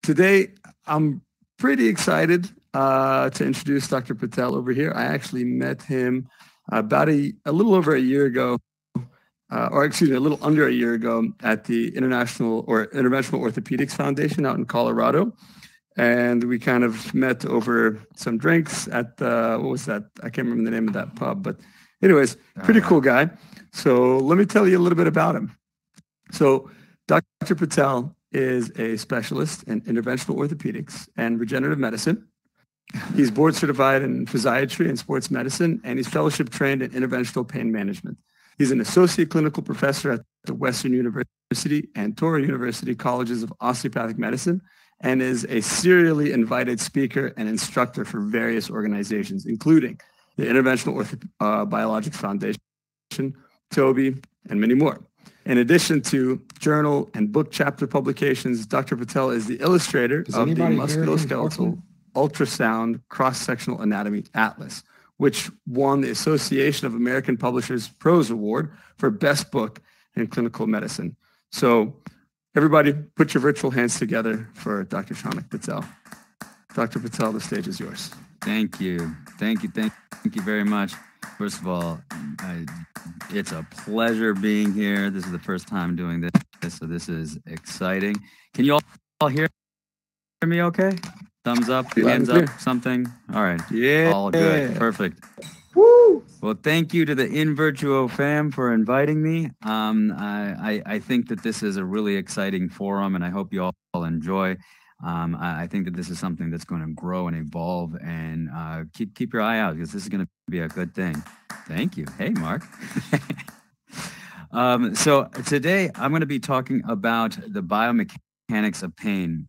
today I'm pretty excited to introduce Dr. Patel over here. I actually met him about a little over a year ago, or excuse me, a little under a year ago at the International or Interventional Orthopedics Foundation out in Colorado. And we kind of met over some drinks at what was that? I can't remember the name of that pub, but anyways, pretty cool guy. So let me tell you a little bit about him. So Dr. Patel is a specialist in interventional orthopedics and regenerative medicine. He's board certified in physiatry and sports medicine, and he's fellowship trained in interventional pain management. He's an associate clinical professor at the Western University and Touro University Colleges of Osteopathic Medicine, and is a serially invited speaker and instructor for various organizations, including the Interventional Biologics Foundation, TOBI, and many more. In addition to journal and book chapter publications, Dr. Patel is the illustrator of the Musculoskeletal Ultrasound Cross-Sectional Anatomy Atlas, which won the Association of American Publishers Pros Award for Best Book in Clinical Medicine. So everybody, put your virtual hands together for Dr. Shaunak Patel. Dr. Patel, the stage is yours. Thank you. Thank you very much. First of all, it's a pleasure being here. This is the first time doing this, so this is exciting. Can you all hear me okay? Thumbs up, hands up, something? All right. Yeah. All good. Perfect. Woo! Well, thank you to the InVirtuo fam for inviting me. I think that this is a really exciting forum, and I hope you all enjoy. I think that this is something that's going to grow and evolve, and keep your eye out, because this is going to be a good thing. Thank you. Hey, Mark. So today I'm going to be talking about the biomechanics of pain.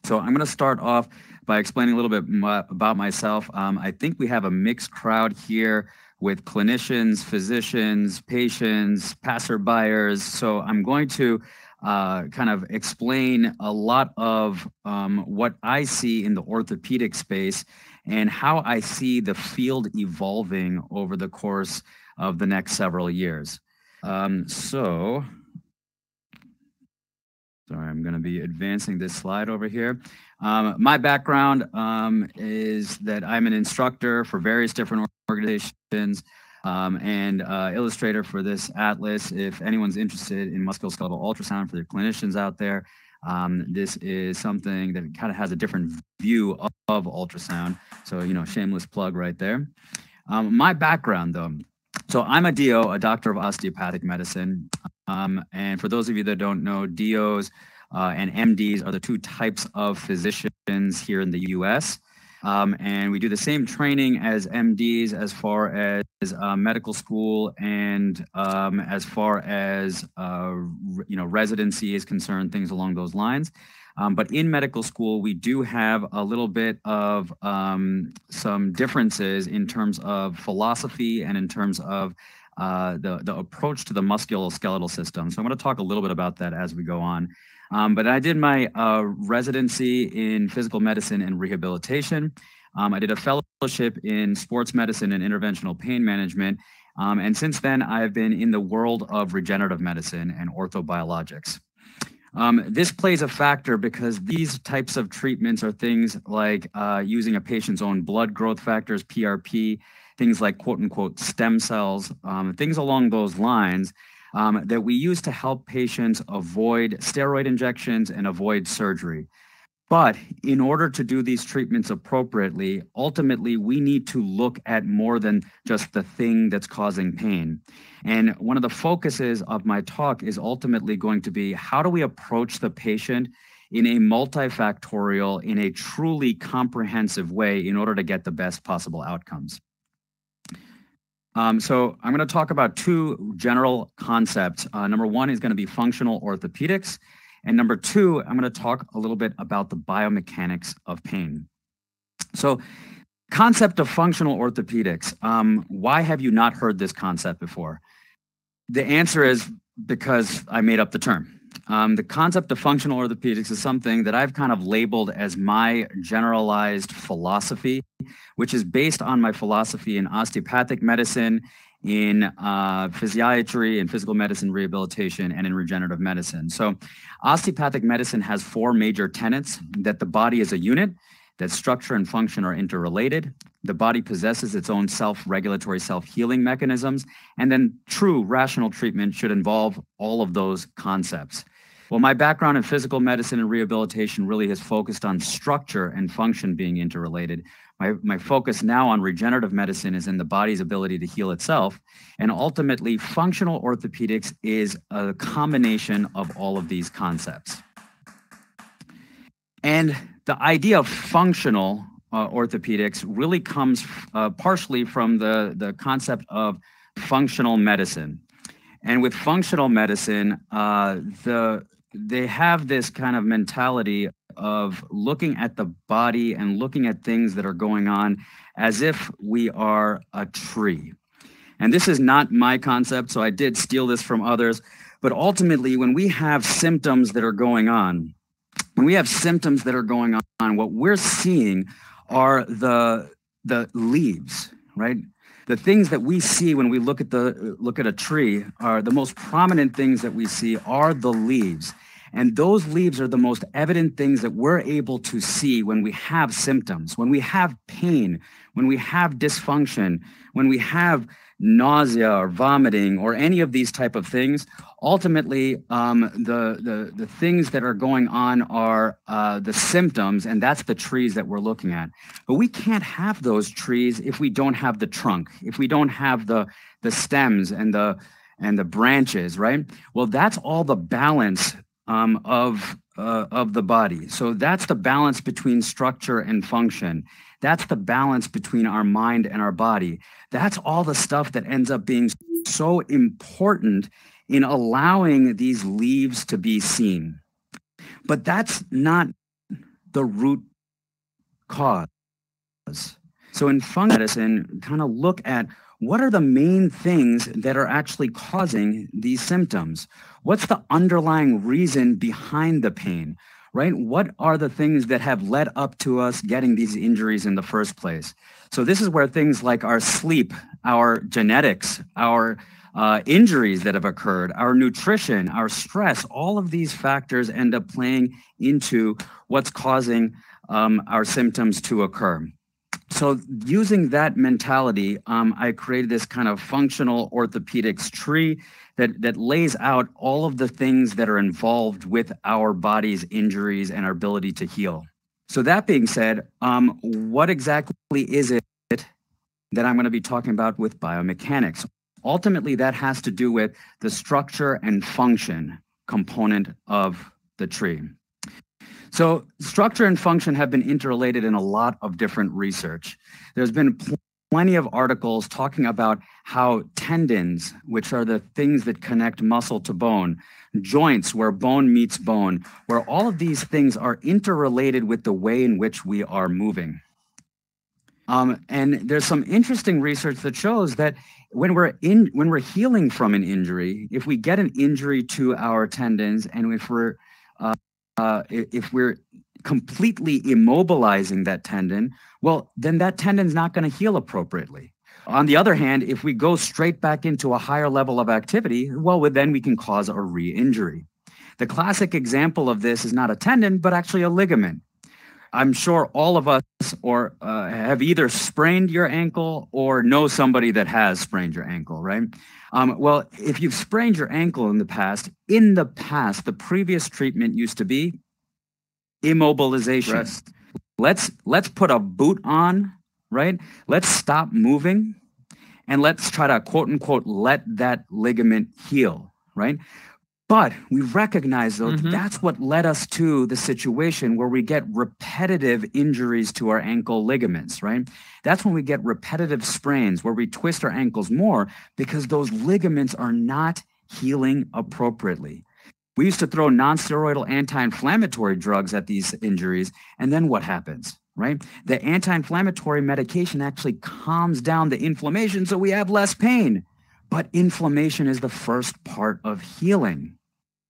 So I'm going to start off by explaining a little bit about myself. I think we have a mixed crowd here with clinicians, physicians, patients, passerbyers. So I'm going to kind of explain a lot of what I see in the orthopedic space and how I see the field evolving over the course of the next several years. Sorry, I'm going to be advancing this slide over here. My background is that I'm an instructor for various different organizations and illustrator for this atlas. If anyone's interested in musculoskeletal ultrasound for the clinicians out there, this is something that kind of has a different view of ultrasound. So, you know, shameless plug right there. My background, though. So I'm a DO, a doctor of osteopathic medicine. And for those of you that don't know, DOs and MDs are the two types of physicians here in the US. And we do the same training as MDs as far as medical school and as far as residency is concerned, things along those lines. But in medical school, we do have a little bit of some differences in terms of philosophy and in terms of the approach to the musculoskeletal system. So I'm going to talk a little bit about that as we go on. But I did my residency in physical medicine and rehabilitation. I did a fellowship in sports medicine and interventional pain management. And since then, I've been in the world of regenerative medicine and orthobiologics. This plays a factor because these types of treatments are things like using a patient's own blood growth factors, PRP, things like quote unquote stem cells, things along those lines that we use to help patients avoid steroid injections and avoid surgery. But in order to do these treatments appropriately, ultimately, we need to look at more than just the thing that's causing pain. And one of the focuses of my talk is ultimately going to be, how do we approach the patient in a multifactorial, in a truly comprehensive way in order to get the best possible outcomes? So I'm going to talk about two general concepts. Number one is going to be functional orthopedics. And number two, I'm going to talk a little bit about the biomechanics of pain. So concept of functional orthopedics. Why have you not heard this concept before? The answer is because I made up the term. The concept of functional orthopedics is something that I've kind of labeled as my generalized philosophy, which is based on my philosophy in osteopathic medicine in physiatry and physical medicine rehabilitation and in regenerative medicine. So osteopathic medicine has four major tenets: that the body is a unit, that structure and function are interrelated, the body possesses its own self-regulatory, self-healing mechanisms, and then true rational treatment should involve all of those concepts. Well, my background in physical medicine and rehabilitation really has focused on structure and function being interrelated. My focus now on regenerative medicine is in the body's ability to heal itself, and ultimately functional orthopedics is a combination of all of these concepts. And the idea of functional orthopedics really comes partially from the concept of functional medicine. And with functional medicine, they have this kind of mentality of looking at the body and looking at things that are going on as if we are a tree. And this is not my concept, so I did steal this from others. But ultimately, when we have symptoms that are going on, what we're seeing are the leaves, right? The things that we see when we look at a tree are the most prominent things that we see are the leaves. And those leaves are the most evident things that we're able to see when we have symptoms, when we have pain, when we have dysfunction, when we have nausea or vomiting or any of these type of things. Ultimately, the things that are going on are the symptoms, and that's the trees that we're looking at. But we can't have those trees if we don't have the trunk, if we don't have the stems and the branches, right? Well, that's all the balance of the body. So that's the balance between structure and function. That's the balance between our mind and our body. That's all the stuff that ends up being so important in allowing these leaves to be seen. But that's not the root cause. So in functional medicine, kind of look at what are the main things that are actually causing these symptoms? What's the underlying reason behind the pain, right? What are the things that have led up to us getting these injuries in the first place? So this is where things like our sleep, our genetics, our injuries that have occurred, our nutrition, our stress, all of these factors end up playing into what's causing our symptoms to occur. So using that mentality, I created this kind of functional orthopedics tree that lays out all of the things that are involved with our body's injuries and our ability to heal. So that being said, what exactly is it that I'm going to be talking about with biomechanics? Ultimately, that has to do with the structure and function component of the tree. So structure and function have been interrelated in a lot of different research. There's been plenty of articles talking about how tendons, which are the things that connect muscle to bone, joints where bone meets bone, where all of these things are interrelated with the way in which we are moving. And there's some interesting research that shows that when we're healing from an injury, if we get an injury to our tendons, and if we're completely immobilizing that tendon, well, then that tendon's not going to heal appropriately. On the other hand, if we go straight back into a higher level of activity, well, then we can cause a re-injury. The classic example of this is not a tendon, but actually a ligament. I'm sure all of us have either sprained your ankle or know somebody that has sprained your ankle, right? Well, if you've sprained your ankle in the past, the previous treatment used to be immobilization. Rest. Let's put a boot on, right? Let's stop moving, and let's try to, quote unquote, let that ligament heal, right? But we recognize, though, that's what led us to the situation where we get repetitive injuries to our ankle ligaments, right? That's when we get repetitive sprains where we twist our ankles more because those ligaments are not healing appropriately. We used to throw non-steroidal anti-inflammatory drugs at these injuries, and then what happens, right? The anti-inflammatory medication actually calms down the inflammation so we have less pain. But inflammation is the first part of healing,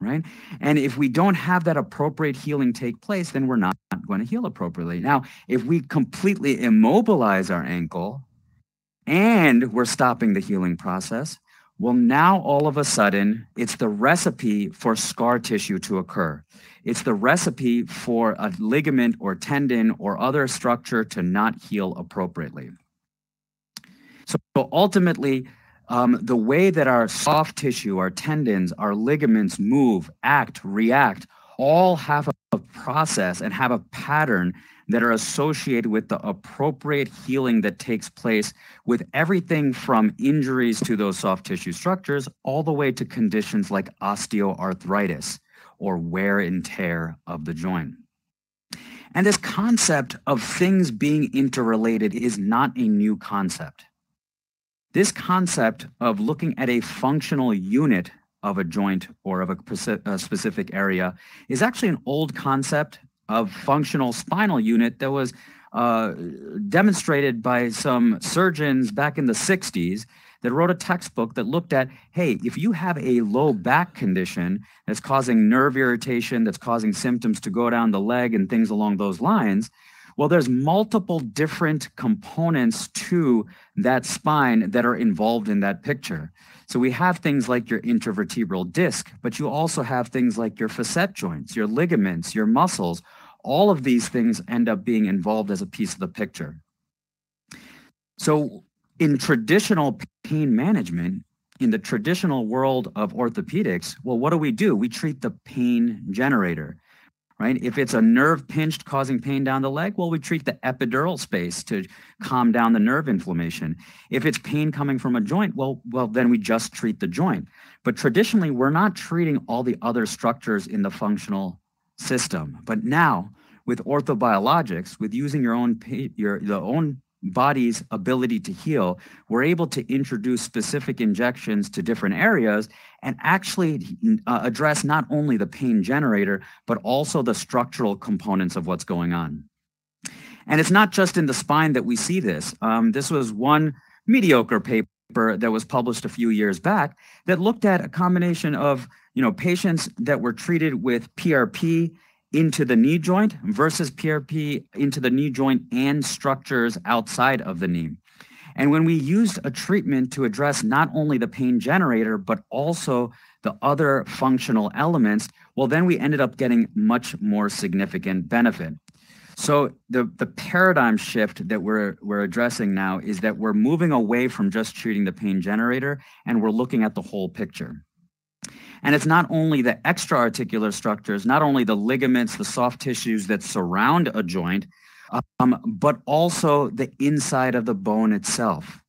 right? And if we don't have that appropriate healing take place, then we're not going to heal appropriately. Now, if we completely immobilize our ankle and we're stopping the healing process, well, now all of a sudden, it's the recipe for scar tissue to occur. It's the recipe for a ligament or tendon or other structure to not heal appropriately. So ultimately, the way that our soft tissue, our tendons, our ligaments move, act, react, all have a process and have a pattern that are associated with the appropriate healing that takes place with everything from injuries to those soft tissue structures all the way to conditions like osteoarthritis or wear and tear of the joint. And this concept of things being interrelated is not a new concept. This concept of looking at a functional unit of a joint or of a specific area is actually an old concept of functional spinal unit that was demonstrated by some surgeons back in the 60s that wrote a textbook that looked at, hey, if you have a low back condition that's causing nerve irritation, that's causing symptoms to go down the leg and things along those lines, well, there's multiple different components to that spine that are involved in that picture. So we have things like your intervertebral disc, but you also have things like your facet joints, your ligaments, your muscles. All of these things end up being involved as a piece of the picture. So in traditional pain management, in the traditional world of orthopedics, well, what do? We treat the pain generator, right? If it's a nerve pinched causing pain down the leg, well, we treat the epidural space to calm down the nerve inflammation. If it's pain coming from a joint, well, then we just treat the joint. But traditionally, we're not treating all the other structures in the functional system. But now, with orthobiologics, with using your own body's ability to heal, we're able to introduce specific injections to different areas and actually address not only the pain generator, but also the structural components of what's going on. And it's not just in the spine that we see this. This was one mediocre paper that was published a few years back that looked at a combination of patients that were treated with PRP into the knee joint versus PRP into the knee joint and structures outside of the knee. And when we used a treatment to address not only the pain generator, but also the other functional elements, well, then we ended up getting much more significant benefit. So the paradigm shift that we're addressing now is that we're moving away from just treating the pain generator, and we're looking at the whole picture. And it's not only the extra-articular structures, not only the ligaments, the soft tissues that surround a joint, but also the inside of the bone itself.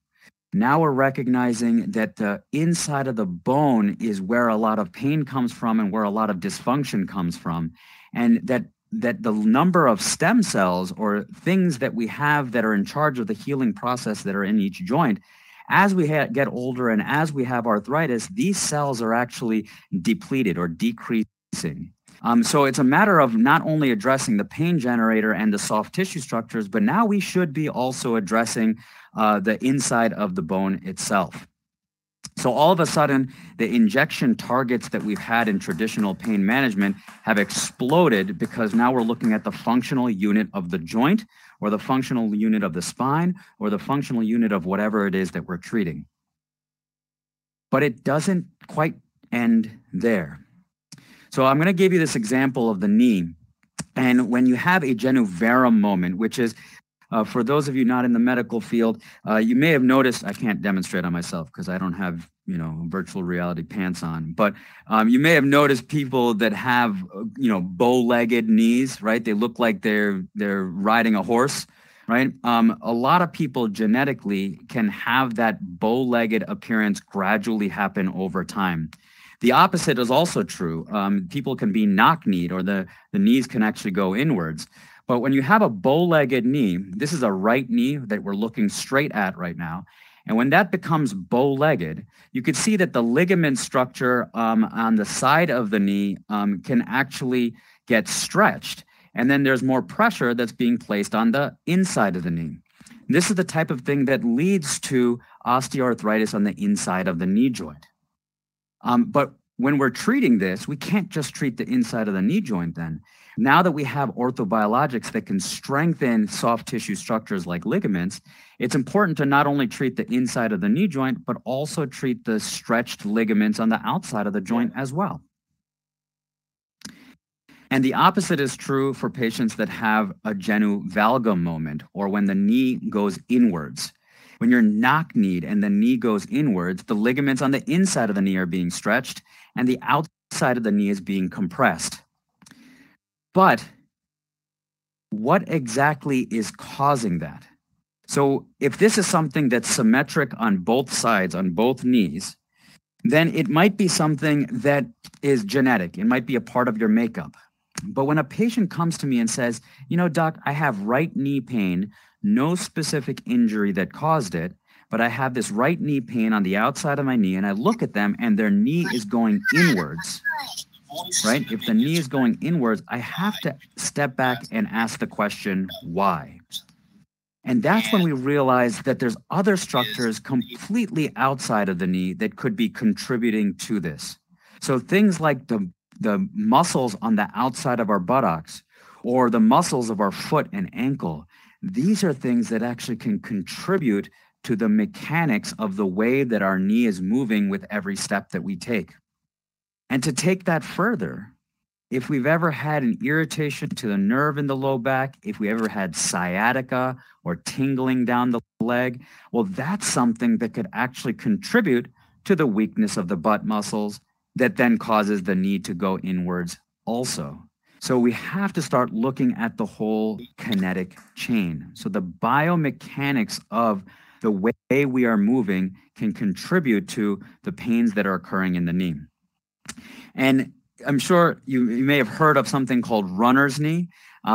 Now we're recognizing that the inside of the bone is where a lot of pain comes from and where a lot of dysfunction comes from. And that the number of stem cells or things that we have that are in charge of the healing process that are in each joint, as we get older and as we have arthritis, these cells are actually depleted or decreasing. So it's a matter of not only addressing the pain generator and the soft tissue structures, but now we should be also addressing the inside of the bone itself. So all of a sudden, the injection targets that we've had in traditional pain management have exploded because now we're looking at the functional unit of the joint or the functional unit of the spine or the functional unit of whatever it is that we're treating. But it doesn't quite end there. So I'm going to give you this example of the knee. And when you have a genu varum moment, which is, for those of you not in the medical field, you may have noticed, I can't demonstrate on myself because I don't have, virtual reality pants on, but you may have noticed people that have, bow-legged knees, right? They look like they're riding a horse, right? A lot of people genetically can have that bow-legged appearance gradually happen over time. The opposite is also true. People can be knock-kneed, or the knees can actually go inwards. But when you have a bow-legged knee, this is a right knee that we're looking straight at right now. And when that becomes bow-legged, you can see that the ligament structure on the side of the knee can actually get stretched. And then there's more pressure that's being placed on the inside of the knee. This is the type of thing that leads to osteoarthritis on the inside of the knee joint. But when we're treating this, we can't just treat the inside of the knee joint then. Now that we have orthobiologics that can strengthen soft tissue structures like ligaments, it's important to not only treat the inside of the knee joint, but also treat the stretched ligaments on the outside of the joint as well. And the opposite is true for patients that have a genu valgum moment, or when the knee goes inwards. When you're knock-kneed and the knee goes inwards, the ligaments on the inside of the knee are being stretched and the outside of the knee is being compressed. But what exactly is causing that? So if this is something that's symmetric on both sides, on both knees, then it might be something that is genetic. It might be a part of your makeup. But when a patient comes to me and says, you know, doc, I have right knee pain, no specific injury that caused it, but I have this right knee pain on the outside of my knee, and I look at them and their knee is going inwards, right? If the knee is going inwards, I have to step back and ask the question, why? And that's when we realize that there's other structures completely outside of the knee that could be contributing to this. So things like the muscles on the outside of our buttocks or the muscles of our foot and ankle, these are things that actually can contribute to the mechanics of the way that our knee is moving with every step that we take. And to take that further, if we've ever had an irritation to the nerve in the low back, if we ever had sciatica or tingling down the leg, well, that's something that could actually contribute to the weakness of the butt muscles that then causes the knee to go inwards also. So we have to start looking at the whole kinetic chain. So the biomechanics of the way we are moving can contribute to the pains that are occurring in the knee. And I'm sure you may have heard of something called runner's knee.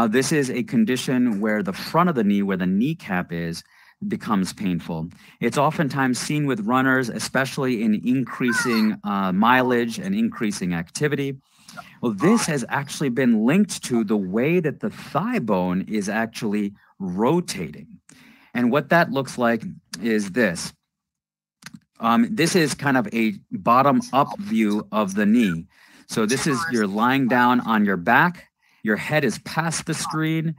This is a condition where the front of the knee, where the kneecap is, becomes painful. It's oftentimes seen with runners, especially in increasing mileage and increasing activity. Well, this has actually been linked to the way that the thigh bone is actually rotating. And what that looks like is this. This is kind of a bottom-up view of the knee. So this is, you're lying down on your back, your head is past the screen,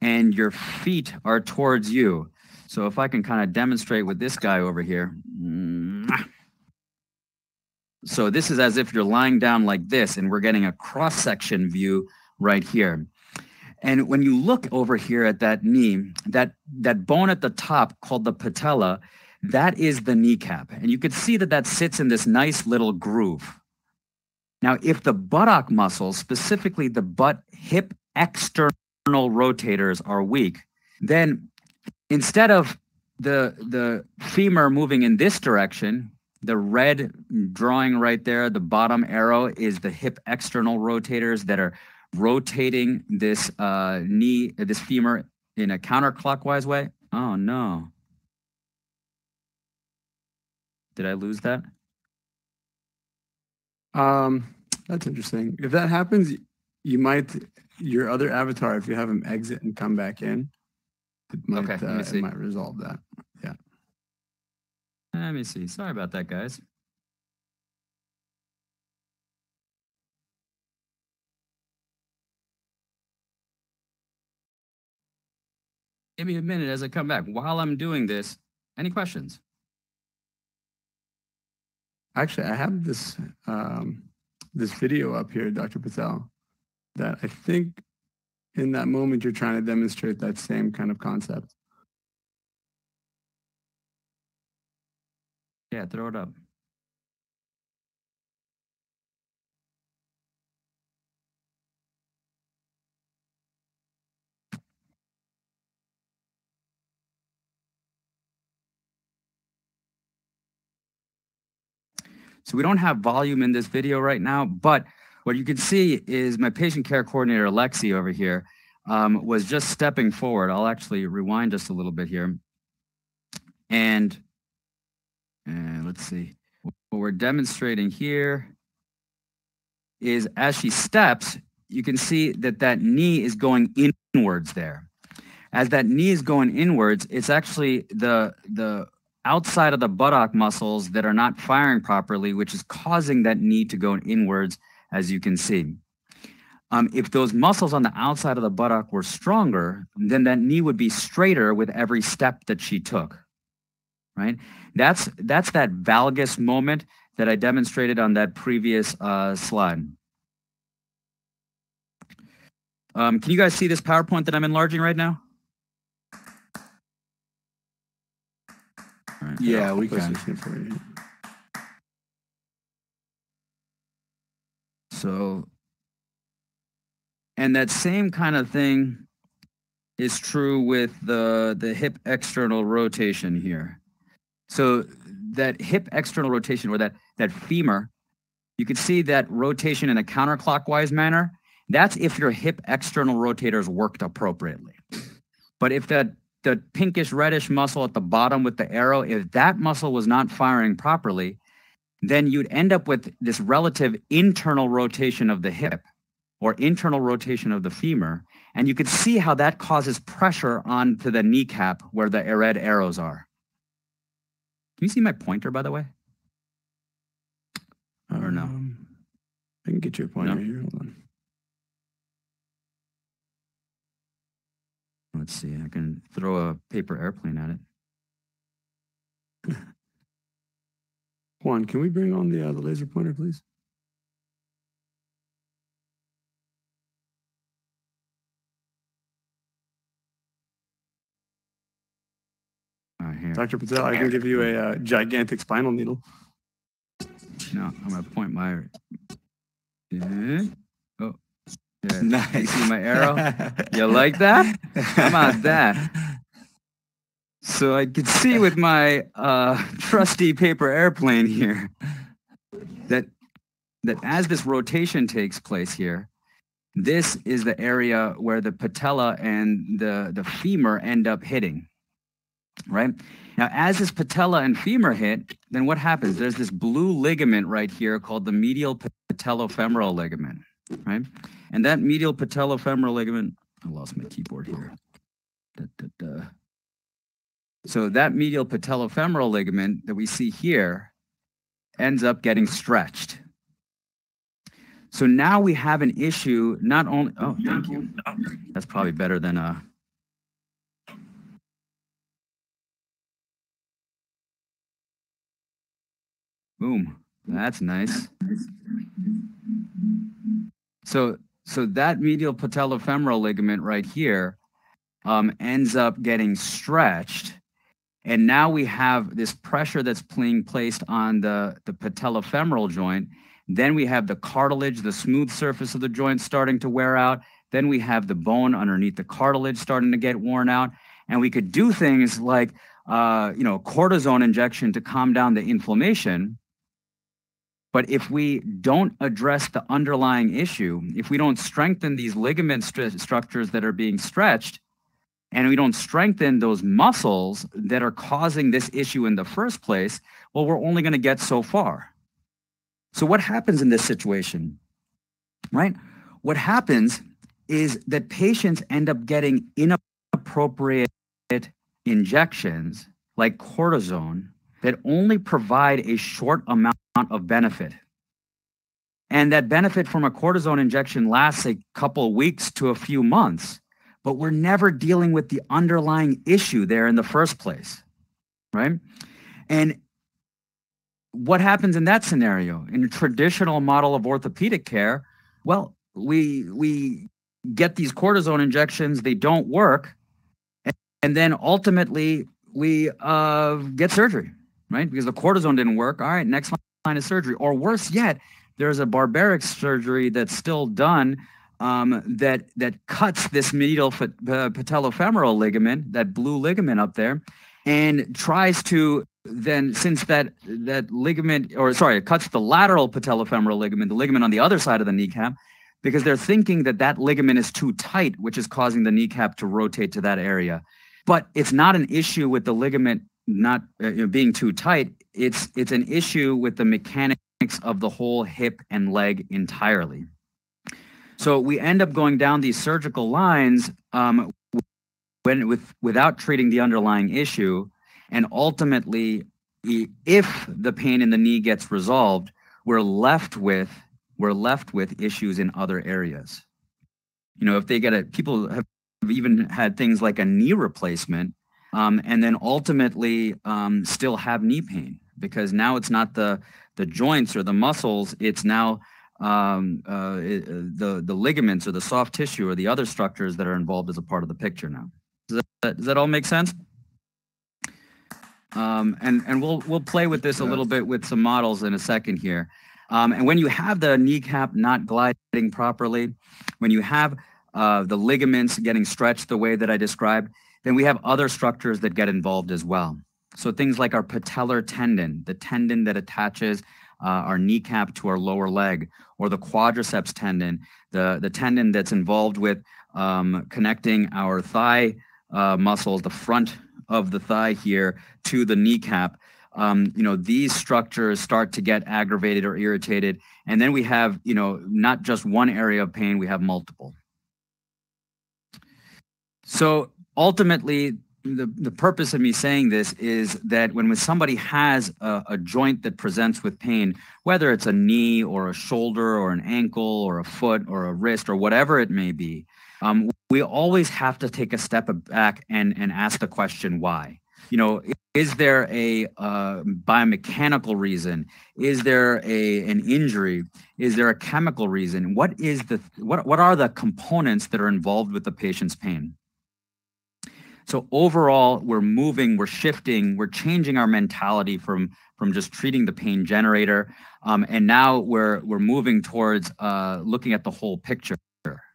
and your feet are towards you. So if I can kind of demonstrate with this guy over here. So this is as if you're lying down like this, and we're getting a cross-section view right here. And when you look over here at that knee, that bone at the top called the patella, that is the kneecap. And you can see that that sits in this nice little groove. Now, if the buttock muscles, specifically the butt hip external rotators, are weak, then instead of the femur moving in this direction, the red drawing right there, the bottom arrow is the hip external rotators that are rotating this this femur in a counterclockwise way. Oh no. Did I lose that? That's interesting. If that happens, you might, your other avatar, if you have him exit and come back in, it might, it might resolve that. Yeah. Let me see. Sorry about that, guys. Give me a minute as I come back. While I'm doing this, any questions? Actually, I have this this video up here, Dr. Patel, that I think in that moment you're trying to demonstrate that same kind of concept. Yeah, throw it up. So we don't have volume in this video right now, but what you can see is my patient care coordinator, Alexi, over here, was just stepping forward. I'll actually rewind just a little bit here. And let's see. What we're demonstrating here is as she steps, you can see that that knee is going inwards there. As that knee is going inwards, it's actually the outside of the buttock muscles that are not firing properly, which is causing that knee to go inwards, as you can see. If those muscles on the outside of the buttock were stronger, then that knee would be straighter with every step that she took, right? That's that valgus moment that I demonstrated on that previous slide. Can you guys see this PowerPoint that I'm enlarging right now? Right, yeah, we can. For you. So, and that same kind of thing is true with the hip external rotation here. So that hip external rotation, or that femur, you can see that rotation in a counterclockwise manner. That's if your hip external rotators worked appropriately. But if the pinkish reddish muscle at the bottom with the arrow, if that muscle was not firing properly, then you'd end up with this relative internal rotation of the hip or internal rotation of the femur. And you could see how that causes pressure onto the kneecap where the red arrows are. Can you see my pointer, by the way? Or no? I can get your pointer No? here. Hold on. Let's see. I can throw a paper airplane at it. Juan, can we bring on the laser pointer, please? Here. Dr. Patel, I can give you a gigantic spinal needle. No, I'm going to point my... Yeah. Oh, yeah. Nice. You see my arrow? You like that? How about that? So I could see with my trusty paper airplane here that as this rotation takes place here, this is the area where the patella and the femur end up hitting, right? Now, as this patella and femur hit, then what happens? There's this blue ligament right here called the medial patellofemoral ligament, right? And that medial patellofemoral ligament, I lost my keyboard here. So that medial patellofemoral ligament that we see here ends up getting stretched. So now we have an issue, not only, oh, thank you. That's probably better than boom, that's nice. So that medial patellofemoral ligament right here ends up getting stretched. And now we have this pressure that's being placed on the patellofemoral joint. Then we have the cartilage, the smooth surface of the joint starting to wear out. Then we have the bone underneath the cartilage starting to get worn out. And we could do things like, cortisone injection to calm down the inflammation. But if we don't address the underlying issue, if we don't strengthen these ligament structures that are being stretched, and we don't strengthen those muscles that are causing this issue in the first place, well, we're only going to get so far. So what happens in this situation, right? What happens is that patients end up getting inappropriate injections like cortisone that only provide a short amount of benefit. And that benefit from a cortisone injection lasts a couple of weeks to a few months, but we're never dealing with the underlying issue there in the first place, right? And what happens in that scenario? In a traditional model of orthopedic care, well, we get these cortisone injections, they don't work, and then ultimately we get surgery, right? Because the cortisone didn't work. All right, next line of surgery. Or worse yet, there's a barbaric surgery that's still done that cuts this medial patellofemoral ligament, that blue ligament up there, and tries to then, since that ligament, or sorry, it cuts the lateral patellofemoral ligament, the ligament on the other side of the kneecap, because they're thinking that that ligament is too tight, which is causing the kneecap to rotate to that area. But it's not an issue with the ligament not being too tight. It's an issue with the mechanics of the whole hip and leg entirely. So we end up going down these surgical lines without treating the underlying issue. And ultimately, if the pain in the knee gets resolved, we're left with issues in other areas. You know, if they get people have even had things like a knee replacement, and then ultimately still have knee pain, because now it's not the joints or the muscles, it's now the ligaments or the soft tissue or the other structures that are involved as a part of the picture now. Does that all make sense? And we'll play with this a little bit with some models in a second here. And when you have the kneecap not gliding properly, when you have the ligaments getting stretched the way that I described, then we have other structures that get involved as well. So things like our patellar tendon, the tendon that attaches our kneecap to our lower leg, or the quadriceps tendon, the tendon that's involved with connecting our thigh muscles, the front of the thigh here, to the kneecap. You know, these structures start to get aggravated or irritated. And then we have, you know, not just one area of pain, we have multiple. So ultimately, the purpose of me saying this is that when somebody has a joint that presents with pain, whether it's a knee or a shoulder or an ankle or a foot or a wrist or whatever it may be, we always have to take a step back and ask the question, why? You know, is there a biomechanical reason? Is there an injury? Is there a chemical reason? What are the components that are involved with the patient's pain? So overall, we're shifting, we're changing our mentality from just treating the pain generator, and now we're moving towards looking at the whole picture,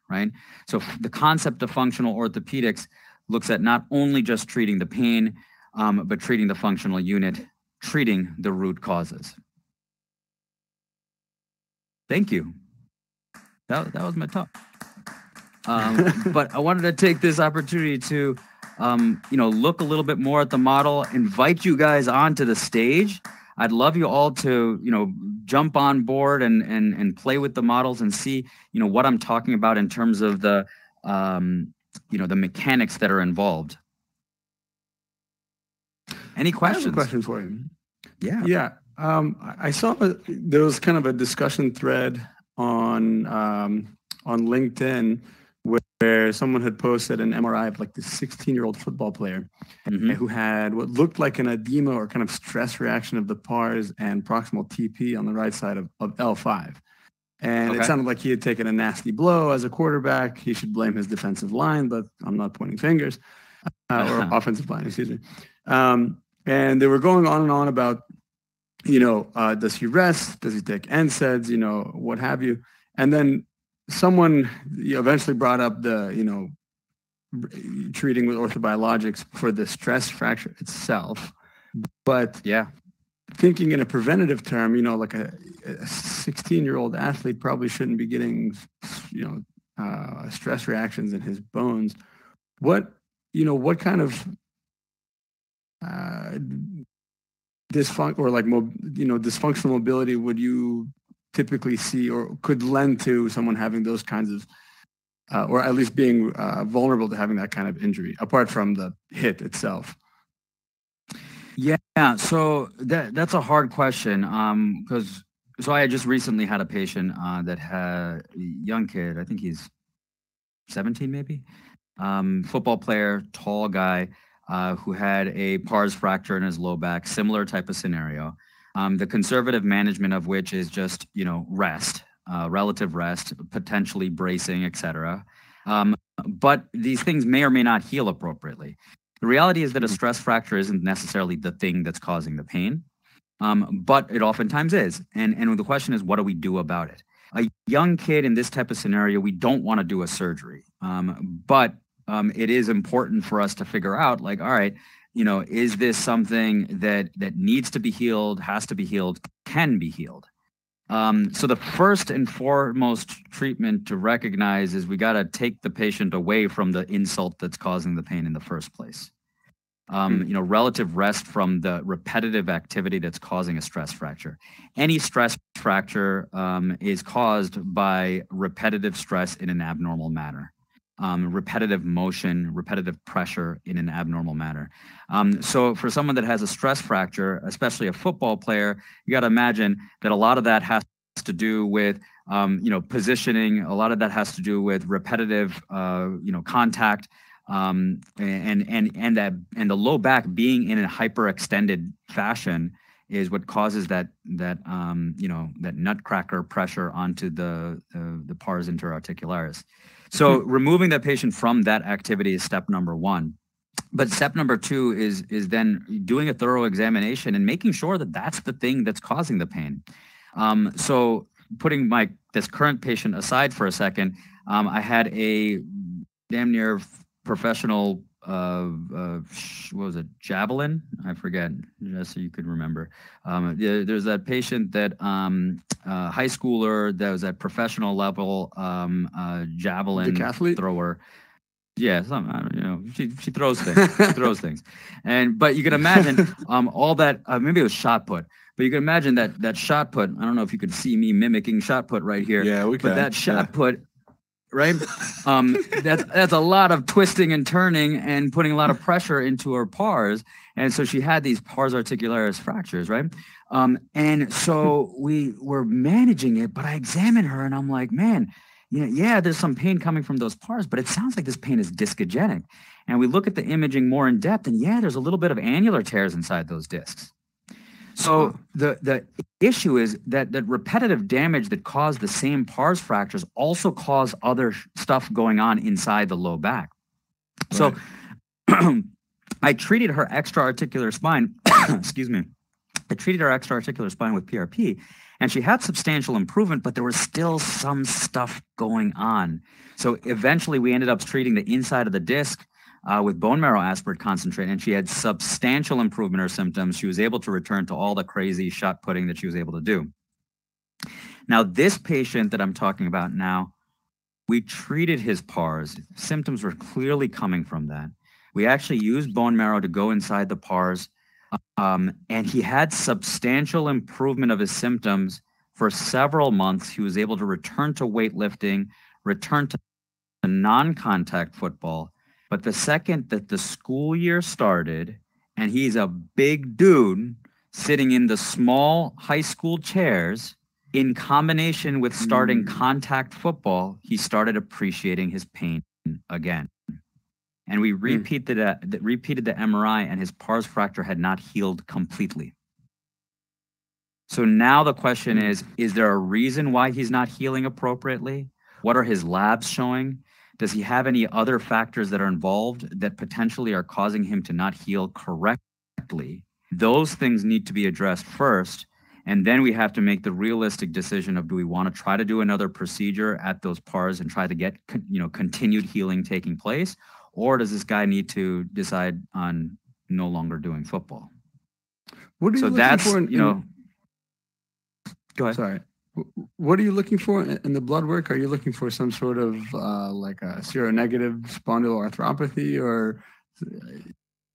right? So the concept of functional orthopedics looks at not only just treating the pain, but treating the functional unit, treating the root causes. Thank you. That was my talk. But I wanted to take this opportunity to you know, look a little bit more at the model, invite you guys onto the stage. I'd love you all to, you know, jump on board and play with the models and see, you know, what I'm talking about in terms of the, you know, the mechanics that are involved. Any questions? I have a question for you. Yeah. Yeah. I saw there was kind of a discussion thread on LinkedIn where someone had posted an MRI of like this 16-year-old football player who had what looked like an edema or kind of stress reaction of the pars and proximal TP on the right side of L5. And it sounded like he had taken a nasty blow as a quarterback. He should blame his defensive line, but I'm not pointing fingers, or offensive line, excuse me. And they were going on and on about, you know, does he rest? Does he take NSAIDs? You know, what have you? And then someone eventually brought up the, you know, treating with orthobiologics for the stress fracture itself. But yeah, thinking in a preventative term, you know, like a 16-year-old athlete probably shouldn't be getting, you know, stress reactions in his bones. What kind of dysfunctional mobility would you typically see or could lend to someone having those kinds of, or at least being vulnerable to having that kind of injury, apart from the hit itself? Yeah, so that's a hard question, because I just recently had a patient that had a young kid, I think he's 17 maybe, football player, tall guy, who had a pars fracture in his low back, similar type of scenario. The conservative management of which is just, you know, rest, relative rest, potentially bracing, etc. But these things may or may not heal appropriately. The reality is that a stress fracture isn't necessarily the thing that's causing the pain, but it oftentimes is. And the question is, what do we do about it? A young kid in this type of scenario, we don't want to do a surgery, but it is important for us to figure out, like, all right, you know, is this something that needs to be healed, has to be healed, can be healed? So the first and foremost treatment to recognize is we got to take the patient away from the insult that's causing the pain in the first place. You know, relative rest from the repetitive activity that's causing a stress fracture. Any stress fracture is caused by repetitive stress in an abnormal manner. repetitive motion, repetitive pressure in an abnormal manner. So for someone that has a stress fracture, especially a football player, you got to imagine that a lot of that has to do with positioning. A lot of that has to do with repetitive contact, and the low back being in a hyperextended fashion is what causes that nutcracker pressure onto the pars interarticularis. So removing the patient from that activity is step number one. But step number two is then doing a thorough examination and making sure that that's the thing that's causing the pain. So putting this current patient aside for a second, I had a damn near professional, what was it, javelin? I forget, just so you could remember. There's that patient that high schooler that was at professional level, javelin thrower. Yeah, she throws things. She throws things, but you can imagine all that. Maybe it was shot put, but you can imagine that shot put. I don't know if you could see me mimicking shot put right here. Yeah, we can. But that shot put, right? That's a lot of twisting and turning and putting a lot of pressure into her pars, and so she had these pars articularis fractures, right? And so we were managing it, but I examined her and I'm like, man. Yeah, there's some pain coming from those pars, but it sounds like this pain is discogenic. And we look at the imaging more in depth, and yeah, there's a little bit of annular tears inside those discs. So the issue is that repetitive damage that caused the same pars fractures also cause other stuff going on inside the low back. So I treated her extra-articular spine, excuse me, I treated her extra-articular spine with PRP, and she had substantial improvement, but there was still some stuff going on. So eventually we ended up treating the inside of the disc with bone marrow aspirate concentrate, and she had substantial improvement in her symptoms. She was able to return to all the crazy shot putting that she was able to do. Now, this patient that I'm talking about now, we treated his pars. Symptoms were clearly coming from that. We actually used bone marrow to go inside the pars, and he had substantial improvement of his symptoms for several months. He was able to return to weightlifting, return to non-contact football. But the second that the school year started, and he's a big dude sitting in the small high school chairs, in combination with starting contact football, he started appreciating his pain again. And we repeated the MRI, and his pars fracture had not healed completely. So now the question is there a reason why he's not healing appropriately? What are his labs showing? Does he have any other factors that are involved that potentially are causing him to not heal correctly? Those things need to be addressed first, and then we have to make the realistic decision of, do we want to try to do another procedure at those pars and try to get continued healing taking place? Or does this guy need to decide on no longer doing football? What are you looking for Go ahead. Sorry. What are you looking for in the blood work? Are you looking for some sort of like a seronegative spondyloarthropathy or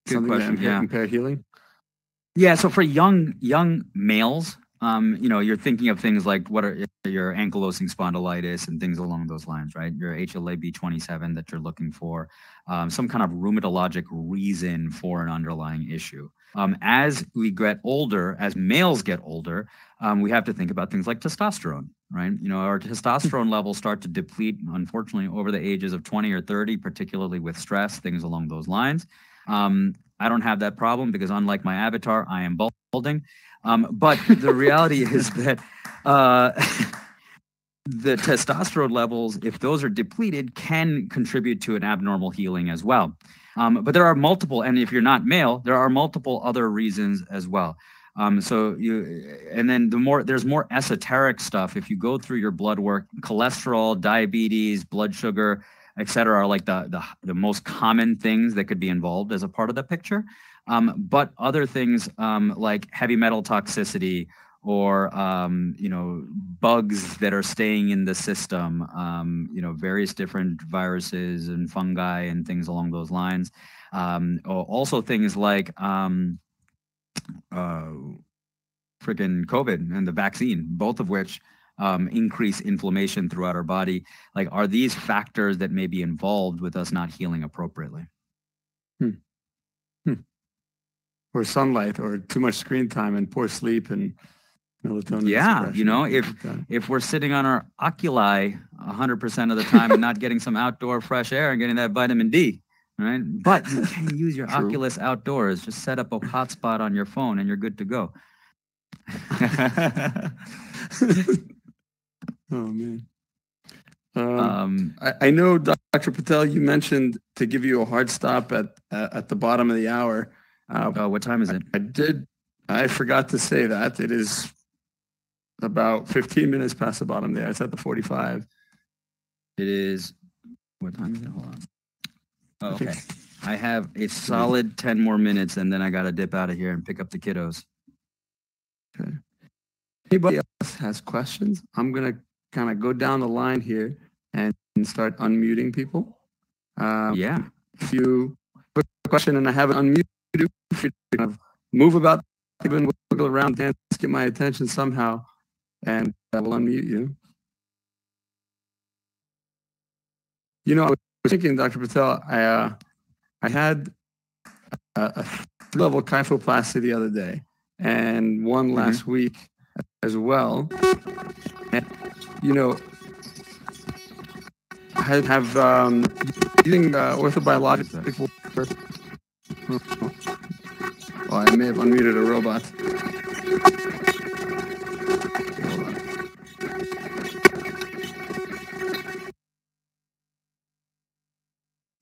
something that can impair healing? Yeah, so for young males, you're thinking of things like what are your ankylosing spondylitis and things along those lines, right? Your HLA-B27 that you're looking for, some kind of rheumatologic reason for an underlying issue. As we get older, as males get older, we have to think about things like testosterone, right? Our testosterone levels start to deplete, unfortunately, over the ages of 20 or 30, particularly with stress, things along those lines. I don't have that problem because, unlike my avatar, I am balding. But the reality is that the testosterone levels, if those are depleted, can contribute to an abnormal healing as well. But there are multiple, and if you're not male, there are multiple other reasons as well. And then there's more esoteric stuff. If you go through your blood work, cholesterol, diabetes, blood sugar, et cetera, are like the most common things that could be involved as a part of the picture. But other things like heavy metal toxicity or, bugs that are staying in the system, various different viruses and fungi and things along those lines. Also things like freaking COVID and the vaccine, both of which increase inflammation throughout our body. Like, are these factors that may be involved with us not healing appropriately? Or sunlight, or too much screen time, and poor sleep, and melatonin. Yeah, you know, if we're sitting on our oculi 100% of the time and not getting some outdoor fresh air and getting that vitamin D, right? But you can use your Oculus outdoors. Just set up a hotspot on your phone and you're good to go. Oh, man. I know, Dr. Patel, you mentioned to give you a hard stop at the bottom of the hour. What time is it? I forgot to say that. It is about 15 minutes past the bottom there. It's at the 45. It is, what time is it? Hold on. Oh, okay. I have a solid 10 more minutes, and then I got to dip out of here and pick up the kiddos. Okay. Anybody else has questions? I'm going to kind of go down the line here and start unmuting people. Yeah. If you have a question and I haven't unmuted you, if you kind of move about, even wiggle around, dance, get my attention somehow, and I will unmute you. You know, I was thinking, Dr. Patel, I had a level kyphoplasty the other day, and one last week as well. And, you know, I have using orthobiologics. Oh, I may have unmuted a robot.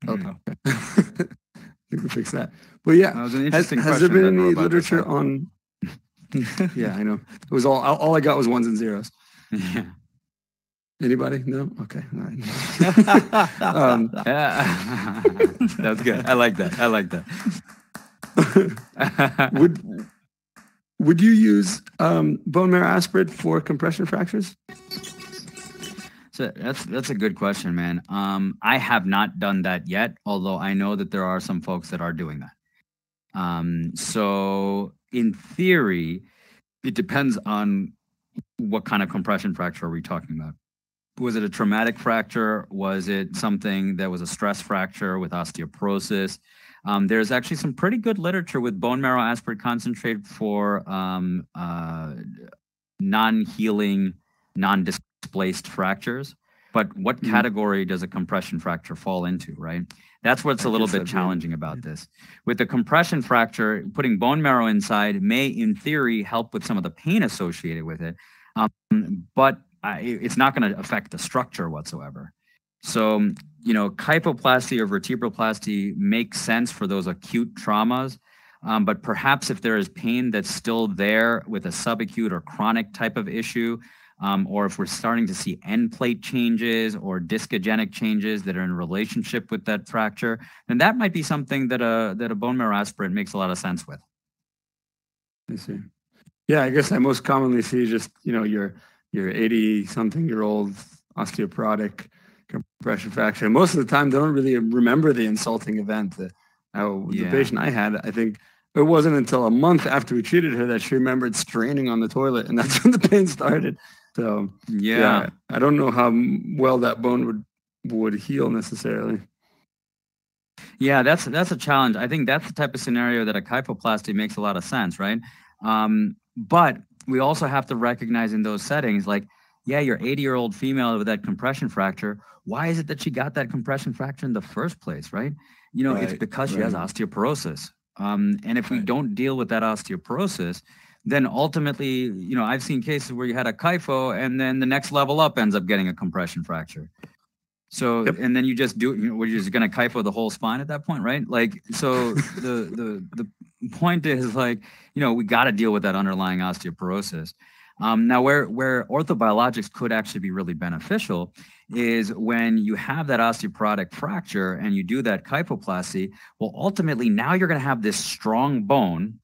Okay. We can fix that. But yeah, that was an interesting has there been any literature on? Yeah, I know. It was all I got was ones and zeros. Yeah. Anybody? No? Okay. All right. That's good. I like that. I like that. Would you use bone marrow aspirate for compression fractures? So that's a good question, man. I have not done that yet, although I know that there are some folks that are doing that. So in theory, it depends on what kind of compression fracture are we talking about. Was it a traumatic fracture? Was it something that was a stress fracture with osteoporosis? There's actually some pretty good literature with bone marrow aspirate concentrate for non-healing, non-displaced fractures. But what category does a compression fracture fall into, right? That's what's a little bit challenging about this. With the compression fracture, putting bone marrow inside may, in theory, help with some of the pain associated with it, but it's not going to affect the structure whatsoever. So, you know, kyphoplasty or vertebroplasty makes sense for those acute traumas, but perhaps if there is pain that's still there with a subacute or chronic type of issue, or if we're starting to see end plate changes or discogenic changes that are in relationship with that fracture, then that might be something that a bone marrow aspirate makes a lot of sense with. I see. Yeah, I guess I most commonly see just, you know, your 80-something-year-old osteoporotic compression fracture. And most of the time, they don't really remember the insulting event. The patient I had, I think it wasn't until a month after we treated her that she remembered straining on the toilet, and that's when the pain started. So yeah, I don't know how well that bone would heal necessarily. Yeah, that's a challenge. I think that's the type of scenario that a kyphoplasty makes a lot of sense, right? But we also have to recognize in those settings, like, yeah, your 80-year-old female with that compression fracture, why is it that she got that compression fracture in the first place, right? You know, it's because she has osteoporosis. And if we don't deal with that osteoporosis, then ultimately, you know, I've seen cases where you had a kypho and then the next level up ends up getting a compression fracture. So, and then you just do, you know, we're just going to kypho the whole spine at that point, right? Like, so the point is, like, you know, we got to deal with that underlying osteoporosis. Now, where orthobiologics could actually be really beneficial is when you have that osteoporotic fracture and you do that kyphoplasty. Well, ultimately, now you're going to have this strong bone,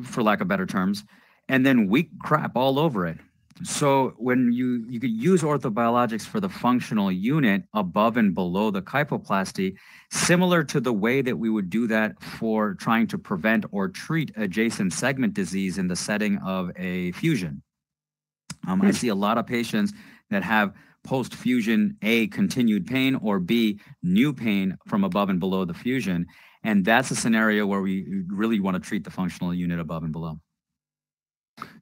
for lack of better terms, and then weak crap all over it. So when you could use orthobiologics for the functional unit above and below the kyphoplasty, similar to the way that we would do that for trying to prevent or treat adjacent segment disease in the setting of a fusion. I see a lot of patients that have post-fusion, A, continued pain, or B, new pain from above and below the fusion. And that's a scenario where we really want to treat the functional unit above and below.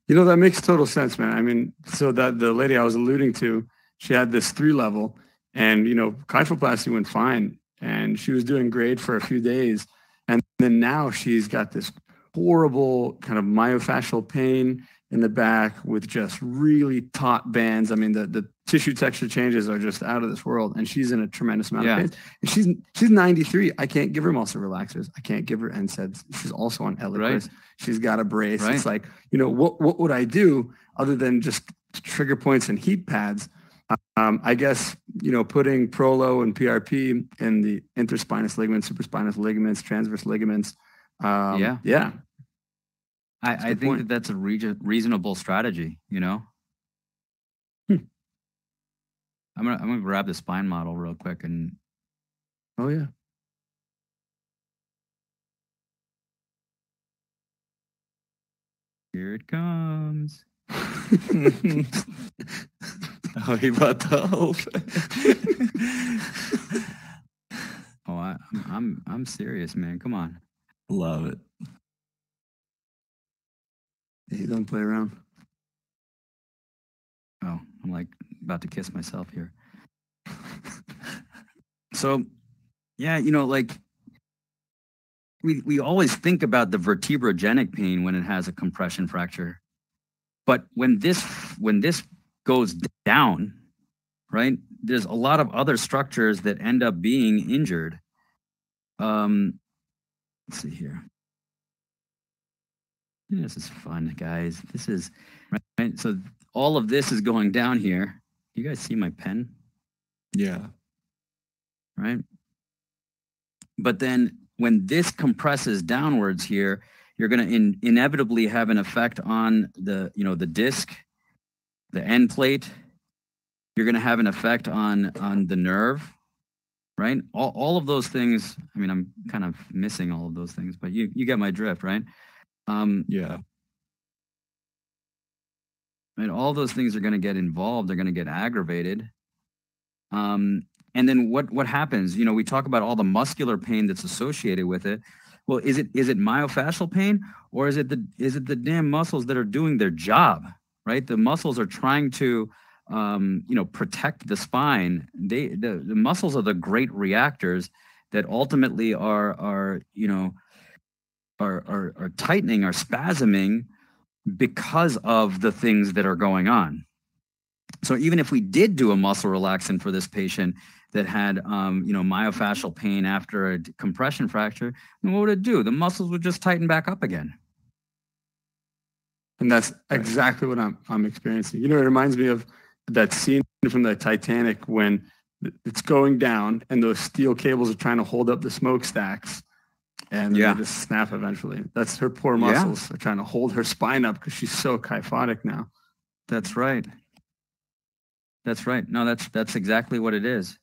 You know, that makes total sense, man. I mean, so that the lady I was alluding to, she had this 3-level and, you know, kyphoplasty went fine and she was doing great for a few days. And then now she's got this horrible kind of myofascial pain in the back with just really taut bands. I mean, the tissue texture changes are just out of this world, and she's in a tremendous amount of pain. And she's 93. I can't give her muscle relaxers. I can't give her NSAIDs. She's also on Eliquis. Right. She's got a brace. Right. It's like, you know, what would I do other than just trigger points and heat pads? I guess, you know, putting Prolo and PRP in the interspinous ligaments, supraspinous ligaments, transverse ligaments. Yeah. I think that that's a reasonable strategy, you know? I'm gonna grab the spine model real quick and. Oh, yeah. Here it comes. Oh, he brought the hope. Oh, I'm serious, man. Come on. Love it. You don't play around. Oh, I'm like about to kiss myself here. So, yeah, you know, like we always think about the vertebrogenic pain when it has a compression fracture. But when this goes down, right, there's a lot of other structures that end up being injured. Let's see here. This is fun, guys. This is, right? So all of this is going down here. You guys see my pen? Yeah. Right? But then when this compresses downwards here, you're going to inevitably have an effect on the, you know, the disc, the end plate. You're going to have an effect on the nerve, right? All of those things. I mean, I'm kind of missing all of those things, but you get my drift, right? Yeah. And all those things are going to get involved. They're going to get aggravated. And then what happens? You know, we talk about all the muscular pain that's associated with it. Well, is it myofascial pain, or is it the damn muscles that are doing their job, right? The muscles are trying to, you know, protect the spine. The muscles are the great reactors that ultimately are you know, are tightening, are spasming because of the things that are going on. So even if we did do a muscle relaxant for this patient that had, you know, myofascial pain after a compression fracture, then what would it do? The muscles would just tighten back up again. And that's exactly what I'm experiencing. You know, it reminds me of that scene from the Titanic when it's going down and those steel cables are trying to hold up the smokestacks. And they just snap eventually. That's her poor muscles. They're trying to hold her spine up because she's so kyphotic now. That's right. That's right. No, that's exactly what it is.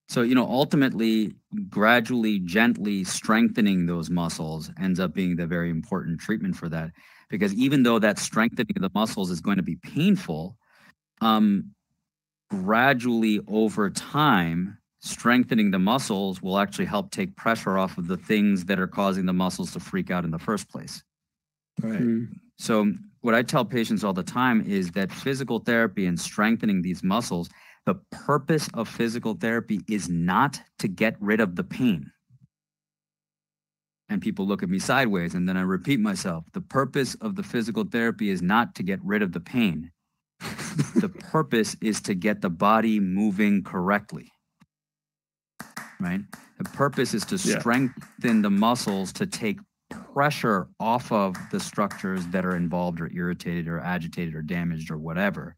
So, you know, ultimately, gradually, gently strengthening those muscles ends up being the very important treatment for that. Because even though that strengthening of the muscles is going to be painful, gradually over time, strengthening the muscles will actually help take pressure off of the things that are causing the muscles to freak out in the first place. Right. So what I tell patients all the time is that physical therapy and strengthening these muscles, the purpose of physical therapy is not to get rid of the pain. And people look at me sideways, and then I repeat myself. The purpose of the physical therapy is not to get rid of the pain. The purpose is to get the body moving correctly. Right? The purpose is to strengthen the muscles to take pressure off of the structures that are involved or irritated or agitated or damaged or whatever.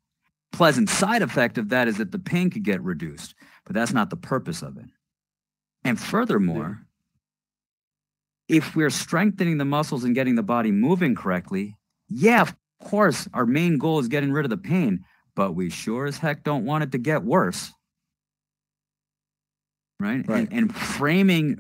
Pleasant side effect of that is that the pain could get reduced, but that's not the purpose of it. And furthermore, if we're strengthening the muscles and getting the body moving correctly, yeah, of course, our main goal is getting rid of the pain, but we sure as heck don't want it to get worse. Right? And framing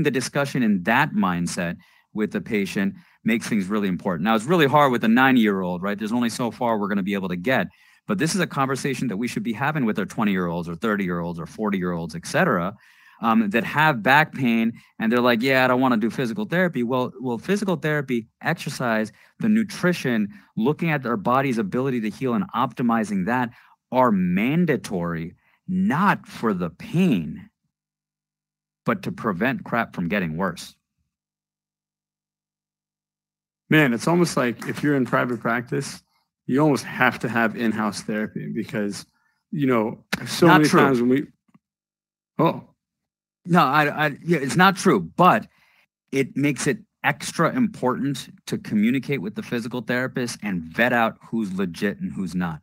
the discussion in that mindset with the patient makes things really important. Now, it's really hard with a 90-year-old, right? There's only so far we're going to be able to get. But this is a conversation that we should be having with our 20-year-olds or 30-year-olds or 40-year-olds, et cetera, that have back pain, and they're like, yeah, I don't want to do physical therapy. Well, physical therapy, exercise, the nutrition, looking at our body's ability to heal and optimizing that are mandatory, not for the pain, but to prevent crap from getting worse. Man, it's almost like if you're in private practice, you almost have to have in-house therapy because, you know, so Not many true. times when we, No, yeah, it's not true, but it makes it extra important to communicate with the physical therapist and vet out who's legit and who's not.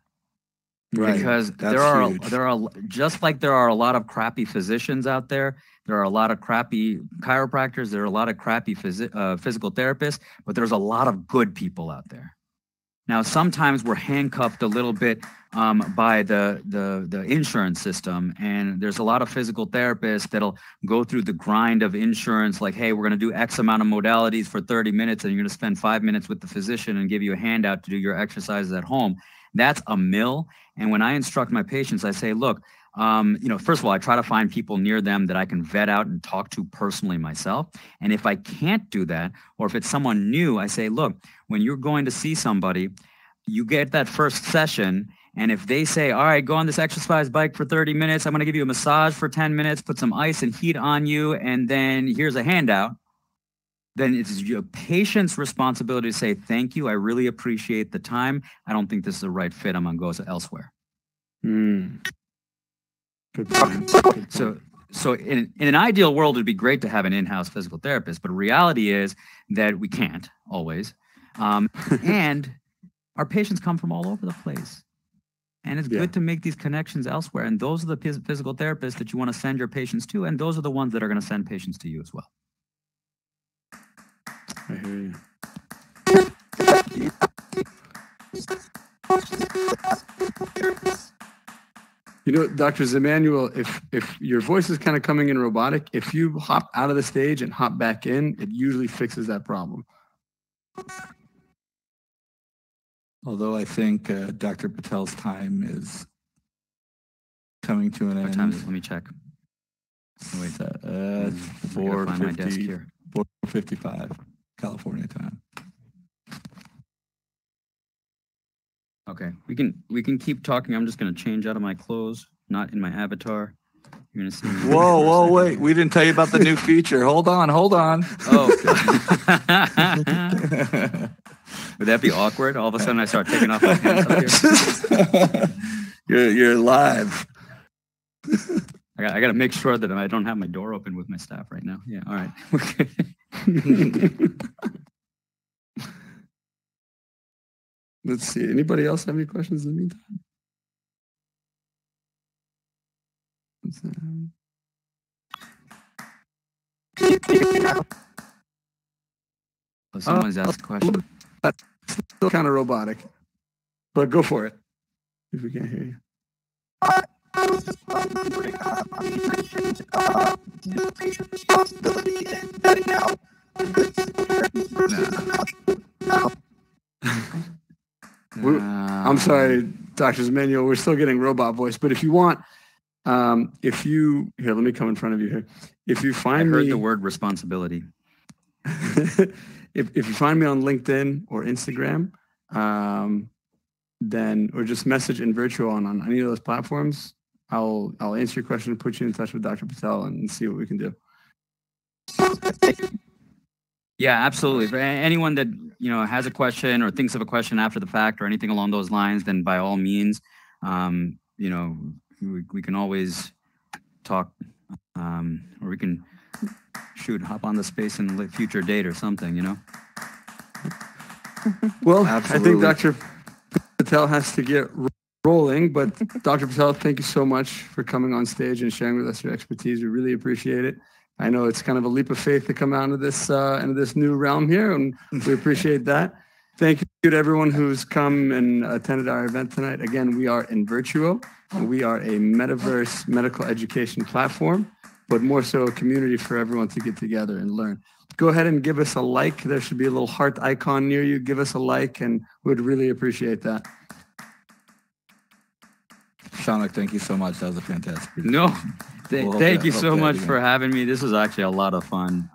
Right. Because That's huge. there are just like there are a lot of crappy physicians out there. There are a lot of crappy chiropractors. There are a lot of crappy physical therapists, but there's a lot of good people out there. Now, sometimes we're handcuffed a little bit by the insurance system, and there's a lot of physical therapists that'll go through the grind of insurance, like, hey, we're going to do X amount of modalities for 30 minutes, and you're going to spend 5 minutes with the physician and give you a handout to do your exercises at home. That's a mill. And when I instruct my patients, I say, look, you know, first of all, I try to find people near them that I can vet out and talk to personally myself. And if I can't do that, or if it's someone new, I say, look, when you're going to see somebody, you get that first session. And if they say, all right, go on this exercise bike for 30 minutes, I'm going to give you a massage for 10 minutes, put some ice and heat on you, and then here's a handout, then it's your patient's responsibility to say, thank you, I really appreciate the time. I don't think this is the right fit. I'm going to go elsewhere. Good point. Good point. So in an ideal world, it'd be great to have an in-house physical therapist, but reality is that we can't always. And our patients come from all over the place. And it's good to make these connections elsewhere. And those are the physical therapists that you want to send your patients to. And those are the ones that are going to send patients to you as well. I hear you. You know, Dr. Zemanuel, if your voice is kind of coming in robotic, if you hop out of the stage and hop back in, it usually fixes that problem. Although I think Dr. Patel's time is coming to an end. What time is it? Let me check. Oh, wait, I gotta find my desk here. 4:55 California time. Okay, we can keep talking. I'm just going to change out of my clothes, not in my avatar. You're going to see me. Whoa, wait. We didn't tell you about the new feature. Hold on. Oh. Would that be awkward? All of a sudden I start taking off my pants up here? You're live. I got to make sure that I don't have my door open with my staff right now. Yeah, all right. Let's see. Anybody else have any questions in the meantime? Someone's asked a question. That's still kind of robotic, but go for it if we can't hear you. I was just wondering how you mentioned the patient responsibility and vetting out I'm sorry, Dr. Zemanuel, we're still getting robot voice, but if you want, here, let me come in front of you here. If you find I heard the word responsibility. if you find me on LinkedIn or Instagram, then, or just message InVirtuo on any of those platforms, I'll answer your question and put you in touch with Dr. Patel and see what we can do. Yeah, absolutely. For anyone that, you know, has a question or thinks of a question after the fact or anything along those lines, then by all means, you know, we can always talk, or we can hop on the space in a future date or something, you know? Well, Absolutely. I think Dr. Patel has to get rolling, but Dr. Patel, thank you so much for coming on stage and sharing with us your expertise. We really appreciate it. I know it's kind of a leap of faith to come out into this new realm here, and we appreciate that. Thank you to everyone who's come and attended our event tonight. Again, we are InVirtuo. We are a metaverse medical education platform. but more so a community for everyone to get together and learn. Go ahead and give us a like. There should be a little heart icon near you. Give us a like, and we'd really appreciate that. Shaunak, thank you so much. That was a fantastic No, thank you hope so that much again. for having me. This was actually a lot of fun.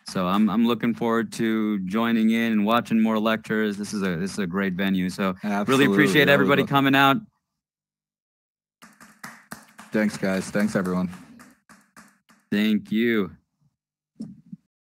So I'm looking forward to joining in and watching more lectures. This is a great venue. So really Absolutely. appreciate That was everybody awesome. coming out. Thanks, guys. Thanks, everyone. Thank you.